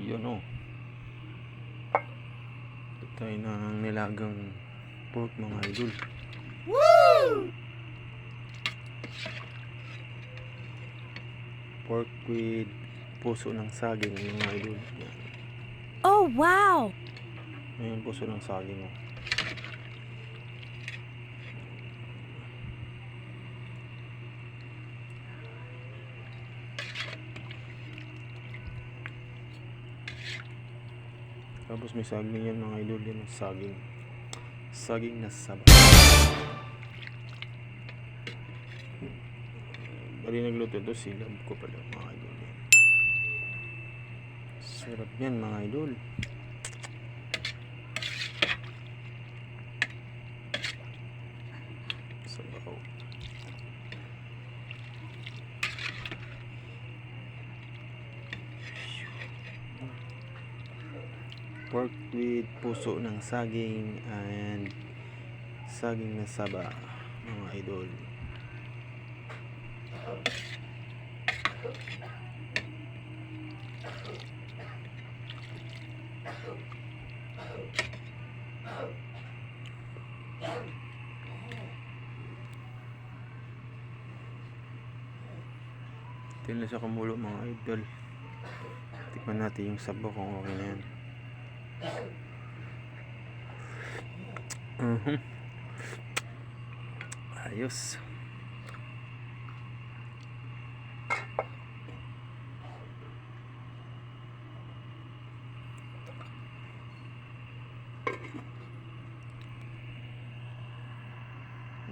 Yun o. Ito tayo ng nilagang pork mga idol. Woo! Pork with puso ng saging mga idol. Yan. Oh wow! Ayan puso ng saging o. Tapos may saging yan mga idol, yan ang saging na saba. Bali nagluto ito, silab ko pala mga idol yan. Sarap yan mga idol. Sabaw. Pork with puso ng saging and saging na saba mga idol. Tingnan sa kumulo mga idol. Tikman natin yung sabaw kung okay na yan. Ayos.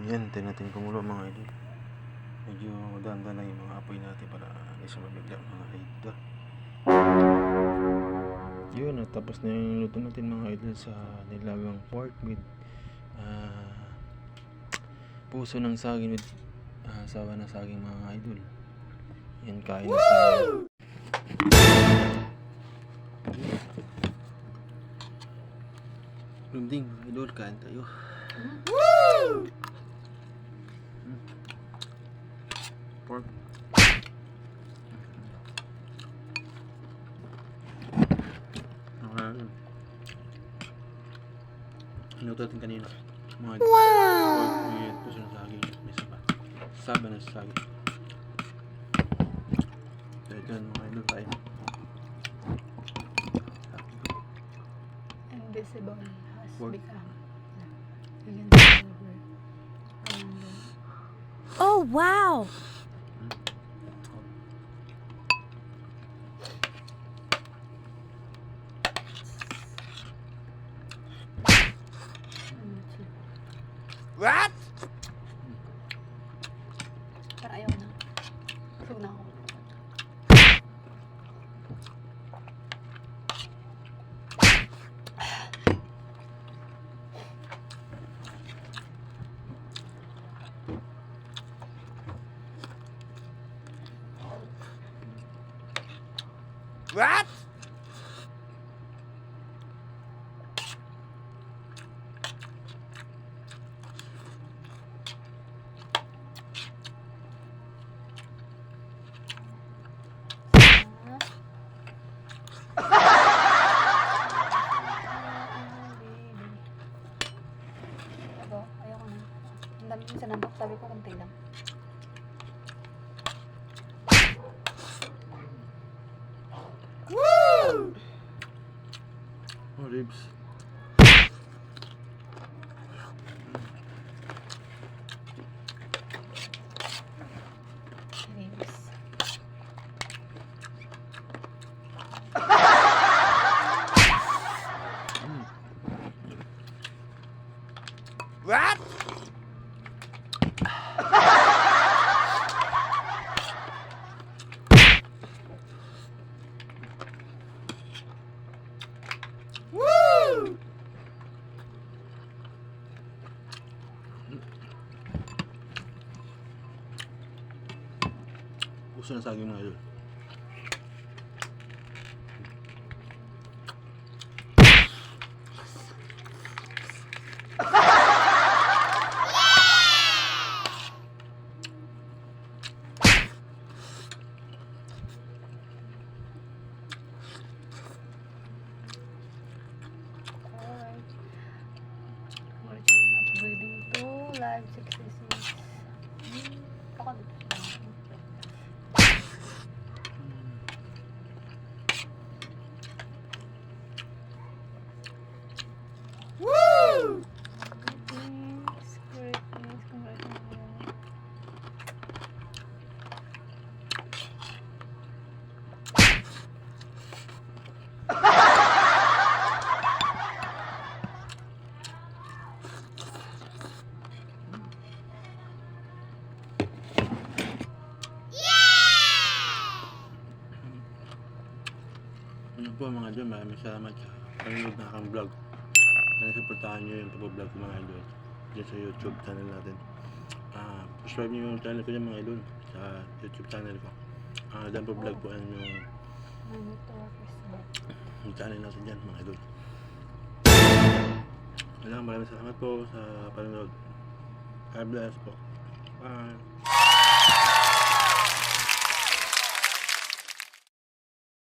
Yan, tinatin kumulo mga idol. Medyo dahan-dahan lang yung mga apoy natin para hindi siya mabigla mga idol. Yun, tapos na yung luto natin mga idol sa nilagang pork with puso ng saging with sawa na saging mga idol. Yan, kain na tayo. Lumding mga idol, kain tayo. Woo! Pork. Minuto natin kanina mga idol. Pork with puso ng saging, may saba na saging. Dahil dyan mga idol, kain. Invisible has Pork. become invisible. Oh wow! What? Pero ayaw na. Busog na ako. What? Ito, ayaw ko na. Ang dami yung sanambak. Sabi ko konti lang. Woo! Oh, ribs. Ribs. What? Woo! Gusto na saging mga idol. 166. Ako dito. Greetings, greetings, congratulations. Ano po mga idol, maraming salamat sa panonood na aking vlog. Sana supportahan nyo yung pag-vlog ko mga idol dyan sa YouTube channel natin. Subscribe nyo yung channel ko dyan mga idol sa YouTube channel ko. Dan po vlog po yung channel natin dyan mga idol. Maraming salamat po sa panonood. God bless po. Bye.